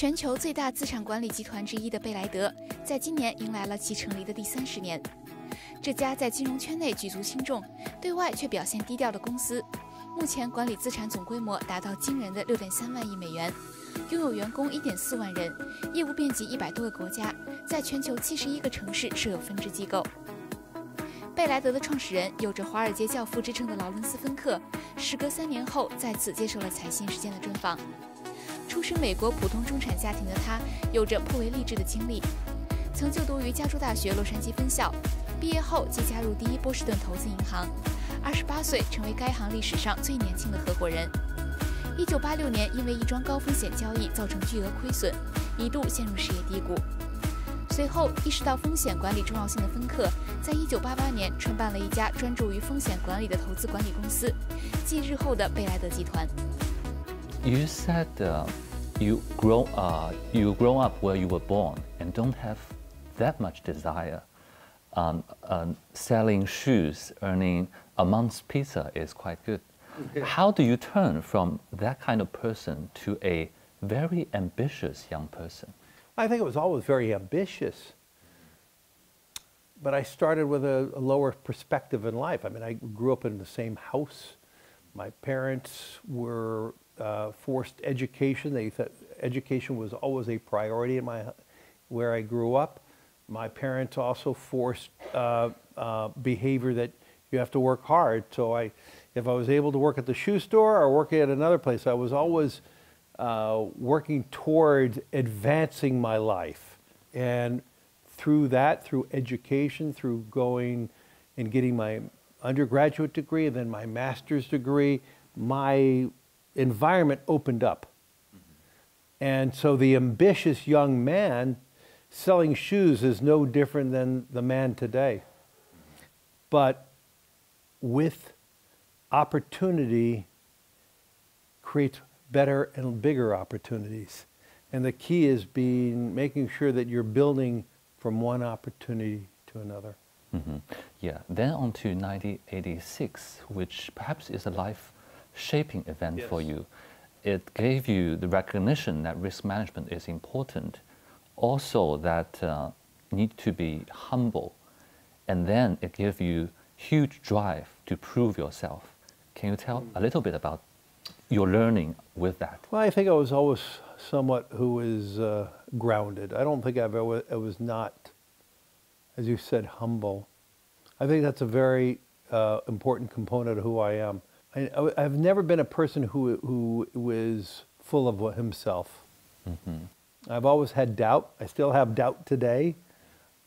全球最大资产管理集团之一的贝莱德，在今年迎来了其成立的第30年。这家在金融圈内举足轻重，对外却表现低调的公司，目前管理资产总规模达到惊人的6.3万亿美元，拥有员工1.4万人，业务遍及100多个国家，在全球71个城市设有分支机构。贝莱德的创始人，有着华尔街教父之称的劳伦斯·芬克，时隔3年后再次接受了财新时间的专访。出身美国普通中产家庭的他，有着颇为励志的经历，曾就读于加州大学洛杉矶分校，毕业后即加入第一波士顿投资银行，28岁成为该行历史上最年轻的合伙人。1986年，因为一桩高风险交易造成巨额亏损，一度陷入事业低谷。随后意识到风险管理重要性的芬克，在1988年创办了一家专注于风险管理的投资管理公司，即日后的贝莱德集团。You said you grow up where you were born and don't have that much desire. Selling shoes, earning a month's pizza is quite good. How do you turn from that kind of person to a very ambitious young person? I think it was always very ambitious, but I started with a lower perspective in life. I mean, I grew up in the same house. My parents were forced education. They thought education was always a priority in where I grew up. My parents also forced behavior that you have to work hard. So if I was able to work at the shoe store or working at another place, I was always working towards advancing my life. And through that, through education, through going and getting my undergraduate degree and then my master's degree, my environment opened up. And so the ambitious young man selling shoes is no different than the man today. But with opportunity creates better and bigger opportunities. And the key is making sure that you're building from one opportunity to another. Mm-hmm. Yeah, then on to 1986, which perhaps is a life-shaping event for you. It gave you the recognition that risk management is important, also that need to be humble, and then it gave you huge drive to prove yourself. Can you tell a little bit about your learning with that? Well, I think I was always somewhat who was grounded. I don't think I was not, as you said, humble. I think that's a very important component of who I am. I've never been a person who was full of himself. Mm-hmm. I've always had doubt. I still have doubt today.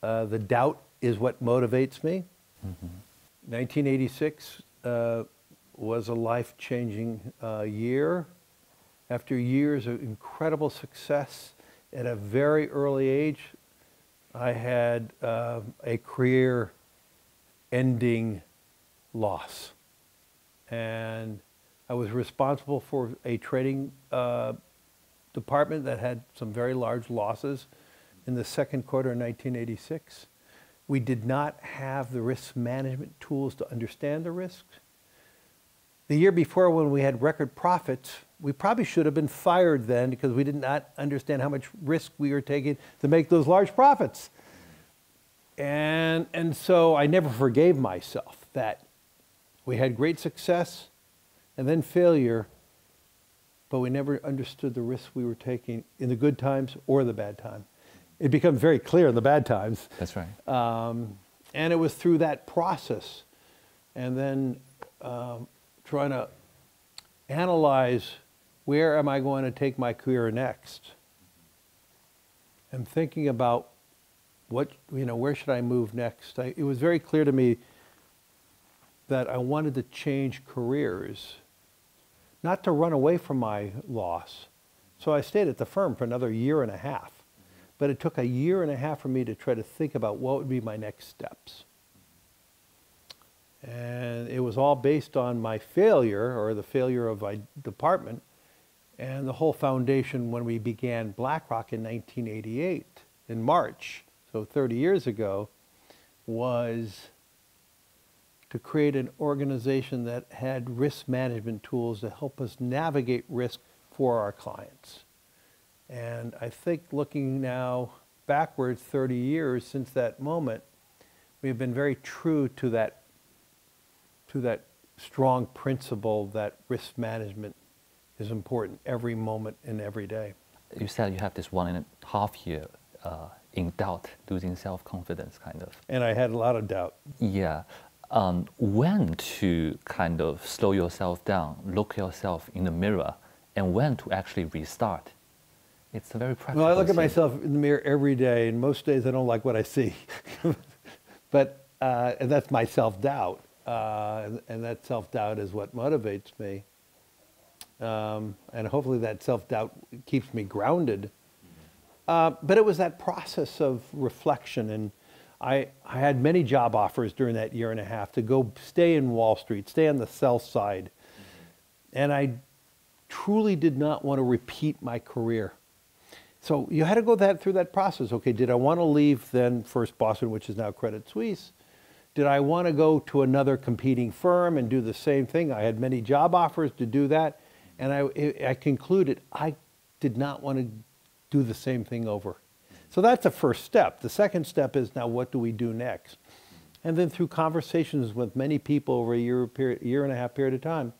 The doubt is what motivates me. Mm-hmm. 1986 was a life-changing year. After years of incredible success at a very early age, I had a career-ending loss. And I was responsible for a trading department that had some very large losses in the second quarter of 1986. We did not have the risk management tools to understand the risks. The year before, when we had record profits, we probably should have been fired then because we did not understand how much risk we were taking to make those large profits. And so I never forgave myself that we had great success and then failure, but we never understood the risks we were taking in the good times or the bad times. It becomes very clear in the bad times. That's right. And it was through that process and then trying to analyze where am I going to take my career next, and thinking about where should I move next. It was very clear to me that I wanted to change careers, not to run away from my loss. So I stayed at the firm for another year and a half. But it took a year and a half for me to try to think about what would be my next steps. And it was all based on my failure, or the failure of my department, and the whole foundation when we began BlackRock in 1988, in March, so 30 years ago, was to create an organization that had risk management tools to help us navigate risk for our clients. And I think looking now backwards 30 years since that moment, we've been very true to that strong principle that risk management is important every moment and every day. You said you have this 1.5 year in doubt, losing self-confidence, kind of. And I had a lot of doubt. Yeah. When to kind of slow yourself down, look yourself in the mirror, and when to actually restart? It's a very practical Well, I look at thing. myself in the mirror every day, and most days I don't like what I see. But and that's my self-doubt. And that self-doubt is what motivates me. And hopefully that self-doubt keeps me grounded. But it was that process of reflection, and I had many job offers during that 1.5 years to go stay in Wall Street, stay on the sell side. And I truly did not want to repeat my career. So you had to go through that process. Okay, did I want to leave then First Boston, which is now Credit Suisse? Did I want to go to another competing firm and do the same thing? I had many job offers to do that. And I concluded I did not want to do the same thing over. So that's the first step. The second step is, now what do we do next? And then through conversations with many people over a 1.5 period of time,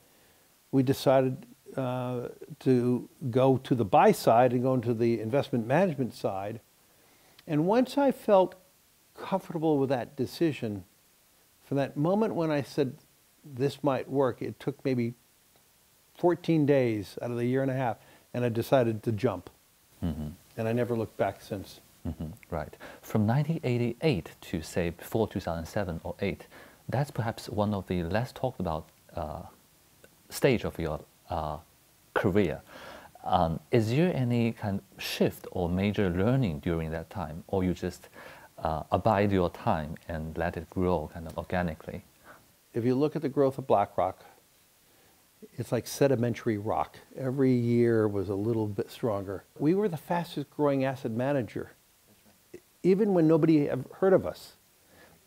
we decided to go to the buy side and go into the investment management side. And once I felt comfortable with that decision, from that moment when I said this might work, it took maybe 14 days out of the 1.5 years, and I decided to jump. Mm-hmm. And I never looked back since. Mm-hmm. Right. From 1988 to, say, before 2007 or 8, that's perhaps one of the less talked about stage of your career. Is there any kind of shift or major learning during that time, or you just abide your time and let it grow kind of organically? If you look at the growth of BlackRock, it's like sedimentary rock. Every year was a little bit stronger. We were the fastest growing asset manager, even when nobody had heard of us.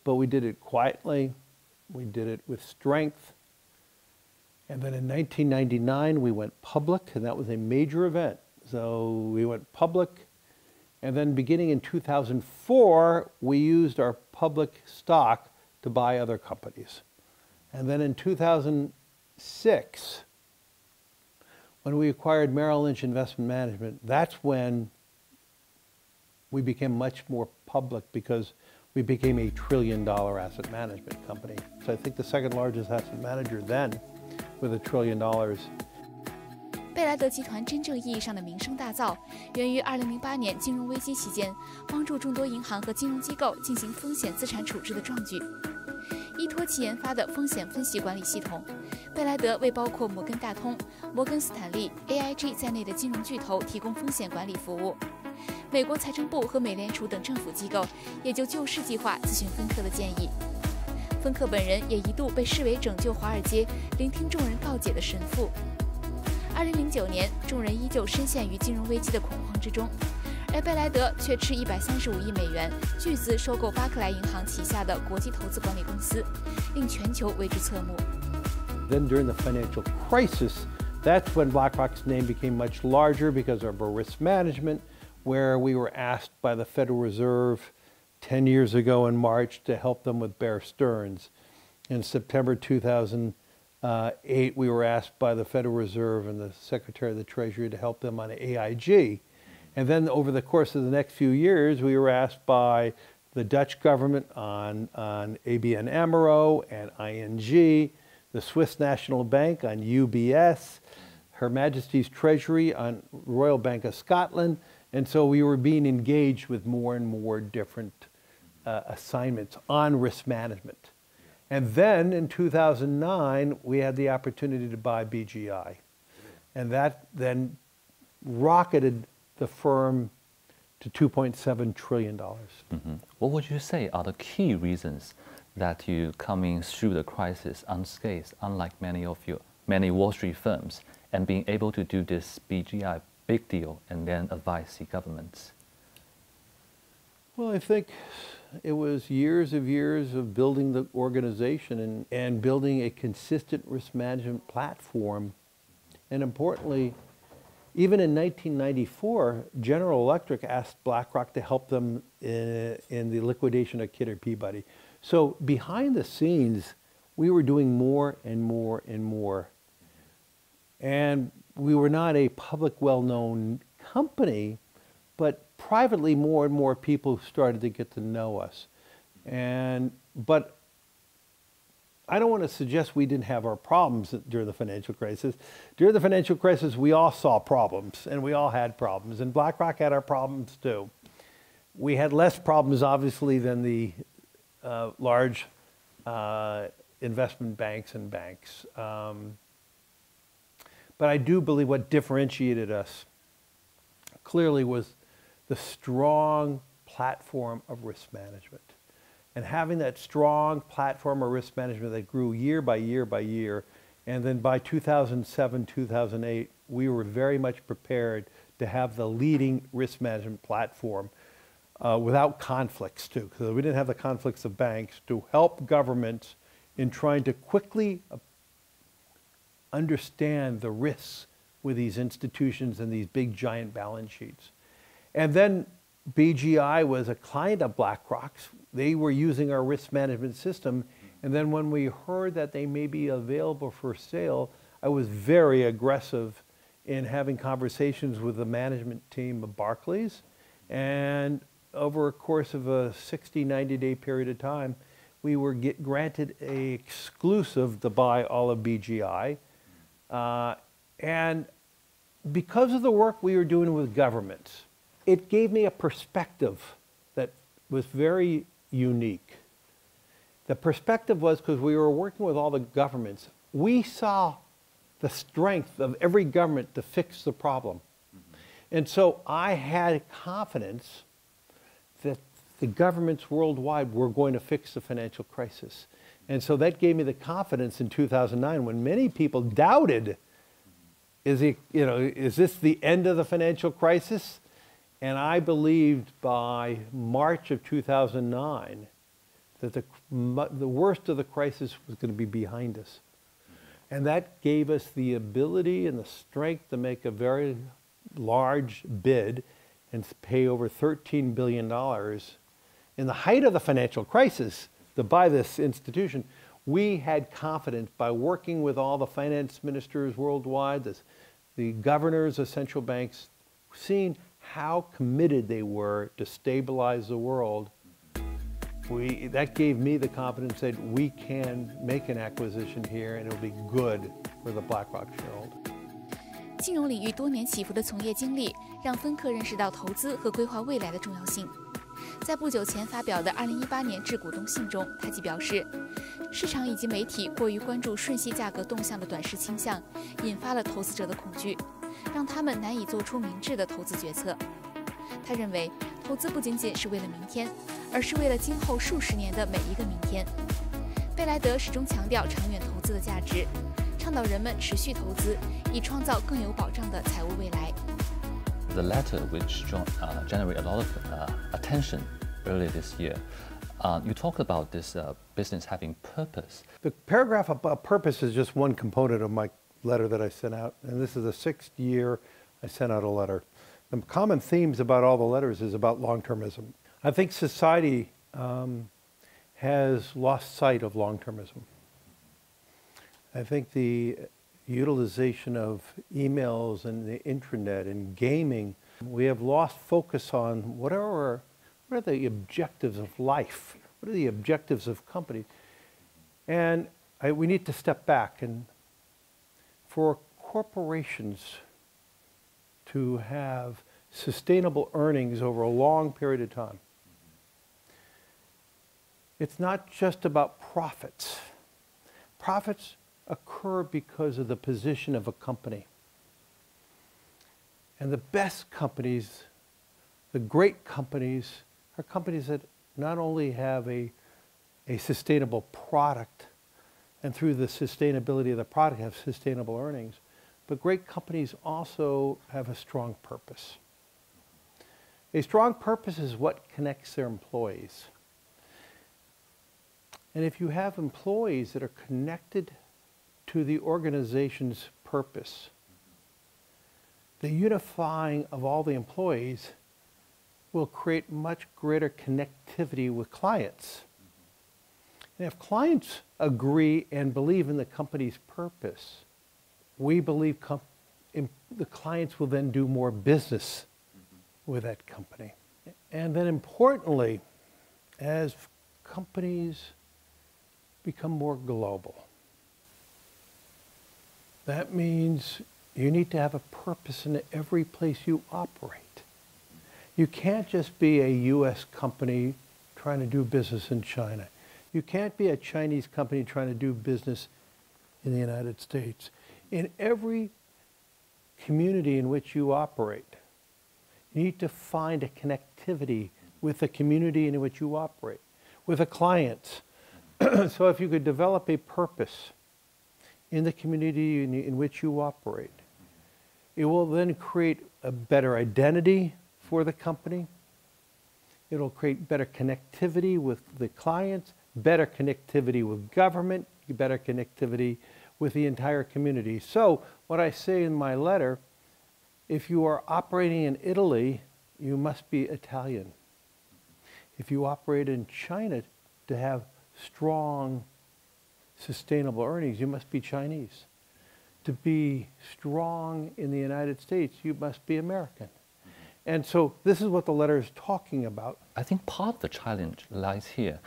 But we did it quietly, we did it with strength. And then in 1999, we went public, and that was a major event. So we went public, and then beginning in 2004, we used our public stock to buy other companies. And then in 2006, when we acquired Merrill Lynch Investment Management, that's when we became much more public, because we became a $1 trillion asset management company. So I think the second largest asset manager then, with $1 trillion.贝莱德集团真正意义上的名声大噪，源于2008年金融危机期间，帮助众多银行和金融机构进行风险资产处置的壮举。依托其研发的风险分析管理系统，贝莱德为包括摩根大通、摩根斯坦利、AIG 在内的金融巨头提供风险管理服务。美国财政部和美联储等政府机构也就救市计划咨询芬克的建议。芬克本人也一度被视为拯救华尔街、聆听众人告解的神父。2009年，众人依旧深陷于金融危机的恐慌之中，而贝莱德却斥135亿美元巨资收购巴克莱银行旗下的国际投资管理公司，令全球为之侧目。Then during the financial crisis, that's when BlackRock's name became much larger because of our risk management, where we were asked by the Federal Reserve 10 years ago in March to help them with Bear Stearns. In September 2008, we were asked by the Federal Reserve and the Secretary of the Treasury to help them on AIG. And then over the course of the next few years, we were asked by the Dutch government on ABN AMRO and ING, the Swiss National Bank on UBS, Her Majesty's Treasury on Royal Bank of Scotland. And so we were being engaged with more and more different assignments on risk management. And then in 2009, we had the opportunity to buy BGI. And that then rocketed the firm to $2.7 trillion. Mm-hmm. What would you say are the key reasons that you coming through the crisis unscathed, unlike many Wall Street firms, and being able to do this BGI big deal and then advise the governments? Well, I think it was years of building the organization and building a consistent risk management platform. And importantly, even in 1994, General Electric asked BlackRock to help them in the liquidation of Kidder Peabody. So behind the scenes, we were doing more and more and more. And we were not a public, well-known company, but privately more and more people started to get to know us. But I don't want to suggest we didn't have our problems during the financial crisis. During the financial crisis, we all saw problems, and we all had problems, and BlackRock had our problems too. We had less problems, obviously, than the large investment banks and banks. But I do believe what differentiated us clearly was the strong platform of risk management. And having that strong platform of risk management that grew year by year by year, and then by 2007, 2008, we were very much prepared to have the leading risk management platform without conflicts too, because we didn't have the conflicts of banks, to help governments in trying to quickly understand the risks with these institutions and these big giant balance sheets. And then BGI was a client of BlackRock's. They were using our risk management system. And then when we heard that they may be available for sale, I was very aggressive in having conversations with the management team of Barclays. And over a course of a 60, 90-day period of time, we were granted an exclusive to buy all of BGI. And because of the work we were doing with governments, it gave me a perspective that was very unique. The perspective was because we were working with all the governments, we saw the strength of every government to fix the problem. And so I had confidence that the governments worldwide were going to fix the financial crisis. And so that gave me the confidence in 2009 when many people doubted, is this the end of the financial crisis? And I believed by March of 2009 that the worst of the crisis was going to be behind us. And that gave us the ability and the strength to make a very large bid and pay over $13 billion in the height of the financial crisis to buy this institution. We had confidence by working with all the finance ministers worldwide, the governors of central banks, seeing how committed they were to stabilize the world. That gave me the confidence that we can make an acquisition here and it'll be good for the BlackRock shareholder. 金融领域多年起伏的从业经历，让芬克认识到投资和规划未来的重要性。在不久前发表的2018年致股东信中，他既表示，市场以及媒体过于关注瞬息价格动向的短视倾向，引发了投资者的恐惧，让他们难以做出明智的投资决策。他认为，投资不仅仅是为了明天，而是为了今后数十年的每一个明天。贝莱德始终强调长远投资的价值，倡导人们持续投资，以创造更有保障的财务未来。The letter, which generated a lot of attention earlier this year, you talked about this business having purpose. The paragraph about purpose is just one component of my letter that I sent out, and this is the 6th year I sent out a letter. The common themes about all the letters is about long-termism. I think society has lost sight of long-termism. I think the utilization of emails and the intranet and gaming, we have lost focus on what are the objectives of life? What are the objectives of company? And we need to step back, and for corporations to have sustainable earnings over a long period of time, it's not just about profits. Profits occur because of the position of a company. And the best companies, the great companies, are companies that not only have a sustainable product, and through the sustainability of the product have sustainable earnings, but great companies also have a strong purpose. A strong purpose is what connects their employees. And if you have employees that are connected to the organization's purpose, the unifying of all the employees will create much greater connectivity with clients. And if clients agree and believe in the company's purpose, we believe the clients will then do more business with that company. And then importantly, as companies become more global, that means you need to have a purpose in every place you operate. You can't just be a U.S. company trying to do business in China. You can't be a Chinese company trying to do business in the United States. In every community in which you operate, you need to find a connectivity with the community in which you operate, with the clients. So if you could develop a purpose in the community in which you operate, it will then create a better identity for the company. It'll create better connectivity with the clients, better connectivity with government, better connectivity with the entire community. So what I say in my letter, if you are operating in Italy, you must be Italian. If you operate in China to have strong, sustainable earnings, you must be Chinese. To be strong in the United States, you must be American. And so this is what the letter is talking about. I think part of the challenge lies here.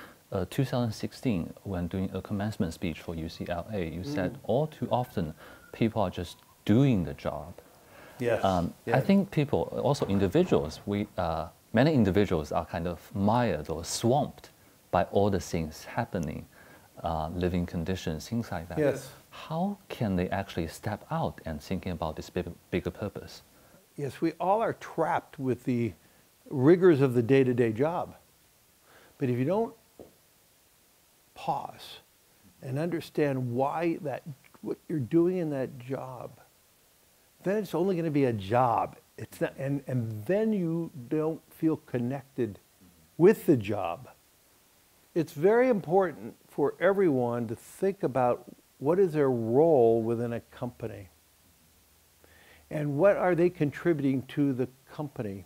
2016, when doing a commencement speech for UCLA, you said all too often people are just doing the job. Yes. I think people, also individuals, many individuals are kind of mired or swamped by all the things happening, living conditions, things like that. Yes. How can they actually step out and thinking about this bigger purpose? Yes, we all are trapped with the rigors of the day-to-day job. But if you don't pause and understand why what you're doing in that job, then it's only going to be a job. It's not, and then you don't feel connected with the job. It's very important for everyone to think about what is their role within a company and what are they contributing to the company.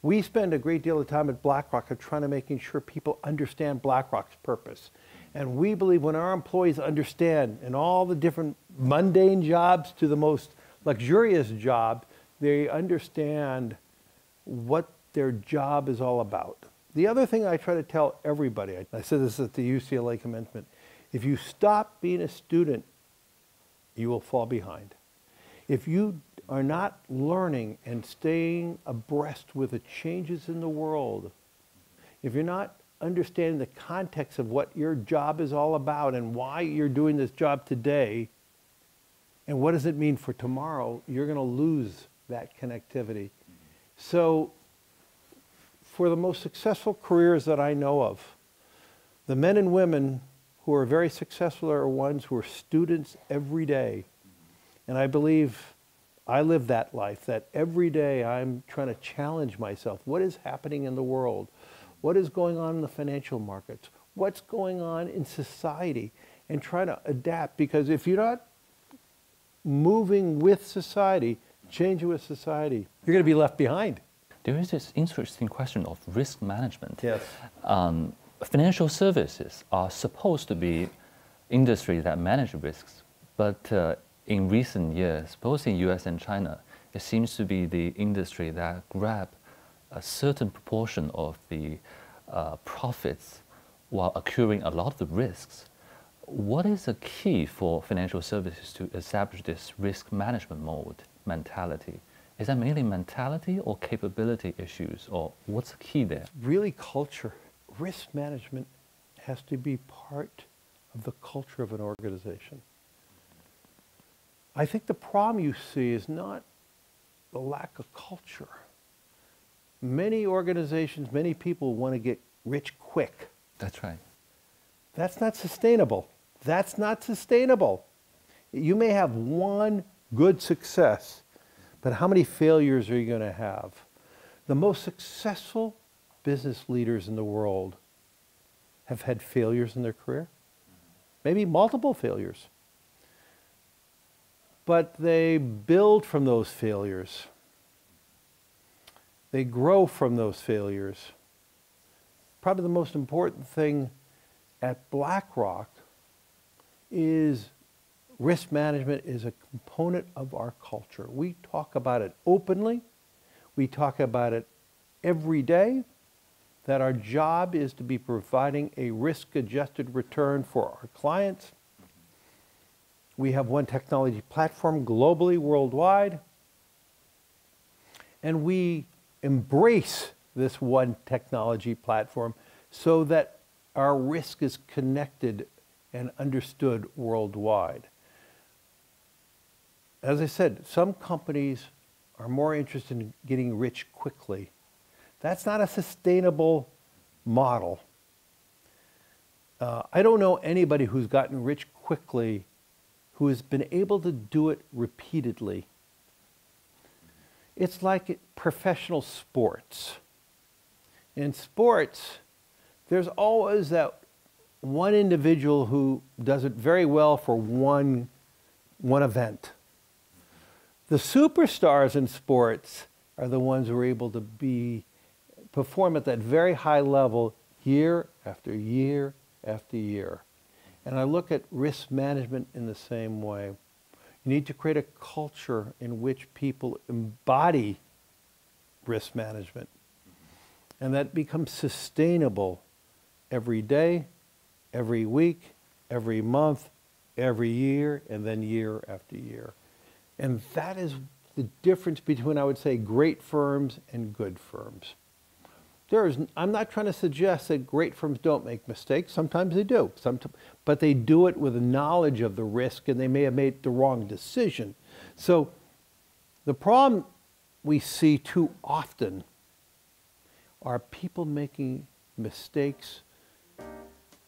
We spend a great deal of time at BlackRock trying to making sure people understand BlackRock's purpose. And we believe when our employees understand in all the different mundane jobs to the most luxurious job, they understand what their job is all about. The other thing I try to tell everybody, I said this at the UCLA commencement, if you stop being a student, you will fall behind. If you are not learning and staying abreast with the changes in the world, if you're not understanding the context of what your job is all about and why you're doing this job today, and what does it mean for tomorrow, you're going to lose that connectivity. So for the most successful careers that I know of, the men and women who are very successful are ones who are students every day. And I believe I live that life, that every day I'm trying to challenge myself. What is happening in the world? What is going on in the financial markets? What's going on in society? And try to adapt, because if you're not moving with society, changing with society, you're going to be left behind. There is this interesting question of risk management. Yes. Financial services are supposed to be industry that manage risks, but in recent years, both in US and China, it seems to be the industry that grab a certain proportion of the profits while accruing a lot of the risks. What is the key for financial services to establish this risk management mentality? Is that mainly mentality or capability issues, or what's the key there? Really culture. Risk management has to be part of the culture of an organization. I think the problem you see is not the lack of culture. Many organizations, many people want to get rich quick. That's right. That's not sustainable. That's not sustainable. You may have one good success, but how many failures are you going to have? The most successful business leaders in the world have had failures in their career, maybe multiple failures. but they build from those failures. They grow from those failures. Probably the most important thing at BlackRock is risk management is a component of our culture. We talk about it openly. We talk about it every day, that our job is to be providing a risk-adjusted return for our clients. We have one technology platform globally, worldwide, and we embrace this one technology platform so that our risk is connected and understood worldwide. As I said, some companies are more interested in getting rich quickly. That's not a sustainable model. I don't know anybody who's gotten rich quickly who has been able to do it repeatedly. It's like professional sports. In sports, there's always that one individual who does it very well for one event. The superstars in sports are the ones who are able to perform at that very high level year after year after year. And I look at risk management in the same way. You need to create a culture in which people embody risk management. And that becomes sustainable every day, every week, every month, every year, and then year after year. And that is the difference between, I would say, great firms and good firms. I'm not trying to suggest that great firms don't make mistakes. Sometimes they do, but they do it with a knowledge of the risk, and they may have made the wrong decision. So the problem we see too often are people making mistakes,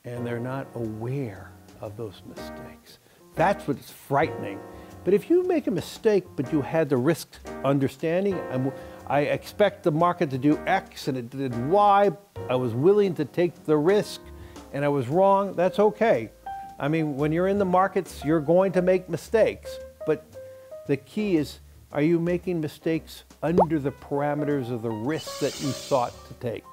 and they're not aware of those mistakes. That's what's frightening. But if you make a mistake, but you had the risk understanding, I expect the market to do X and it did Y, I was willing to take the risk and I was wrong, that's okay. I mean, when you're in the markets, you're going to make mistakes. But the key is, are you making mistakes under the parameters of the risk that you sought to take?